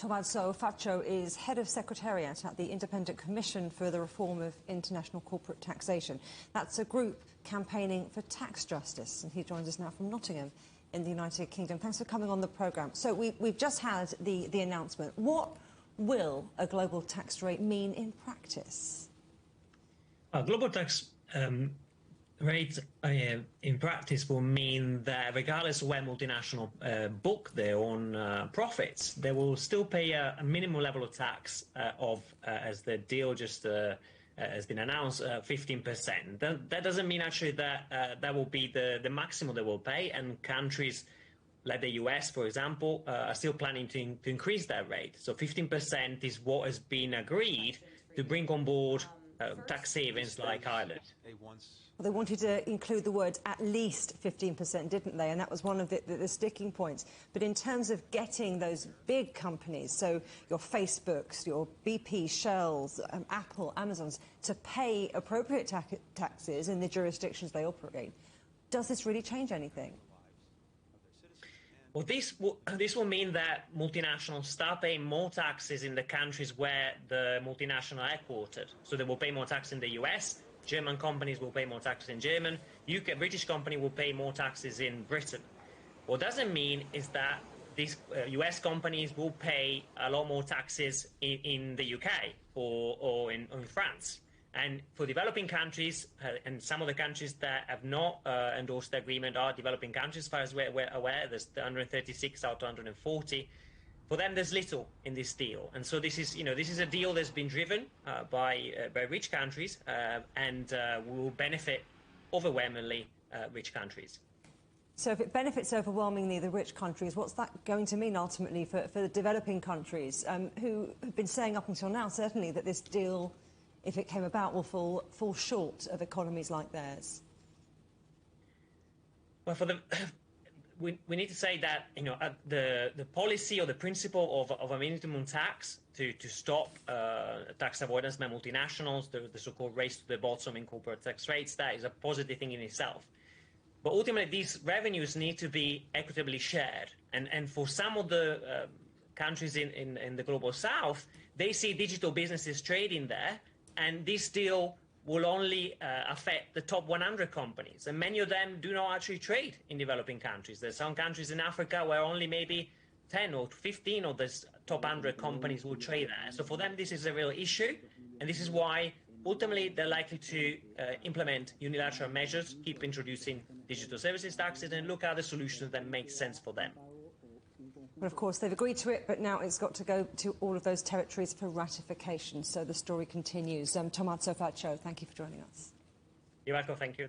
Tommaso Faccio is head of secretariat at the Independent Commission for the Reform of International Corporate Taxation. That's a group campaigning for tax justice, and he joins us now from Nottingham in the United Kingdom. Thanks for coming on the programme. So we've just had the announcement. What will a global tax rate mean in practice? A global tax rate in practice will mean that regardless of where multinational book their own profits, they will still pay a minimum level of tax as the deal just has been announced, 15%. That doesn't mean actually that that will be the maximum they will pay, and countries like the US, for example, are still planning to increase that rate. So 15% is what has been agreed to bring on board tax havens like Ireland. Well, they wanted to include the word at least 15%, didn't they? And that was one of the sticking points. But in terms of getting those big companies, so your Facebooks, your BP, Shells, Apple, Amazons, to pay appropriate taxes in the jurisdictions they operate, does this really change anything? Well, this will mean that multinationals start paying more taxes in the countries where the multinational are headquartered. So they will pay more tax in the US, German companies will pay more taxes in Germany, British company will pay more taxes in Britain. What doesn't mean is that these US companies will pay a lot more taxes in the UK or in France. And for developing countries, and some of the countries that have not endorsed the agreement are developing countries, as far as we're aware, there's 136 out of 140. For them, there's little in this deal. And so this is a deal that's been driven by rich countries and will benefit overwhelmingly rich countries. So if it benefits overwhelmingly the rich countries, what's that going to mean ultimately for the developing countries who have been saying up until now, certainly, that this deal, if it came about, will fall short of economies like theirs? Well, we need to say that the policy or the principle of a minimum tax to stop tax avoidance by multinationals, the so-called race to the bottom in corporate tax rates, that is a positive thing in itself. But ultimately, these revenues need to be equitably shared, and for some of the countries in the global south, they see digital businesses trading there. And this deal will only affect the top 100 companies. And many of them do not actually trade in developing countries. There's some countries in Africa where only maybe 10 or 15 of the top 100 companies will trade there. So for them, this is a real issue. And this is why, ultimately, they're likely to implement unilateral measures, keep introducing digital services taxes, and look at the solutions that make sense for them. Well, of course, they've agreed to it, but now it's got to go to all of those territories for ratification. So the story continues. Tommaso Faccio, thank you for joining us. You're welcome. Thank you.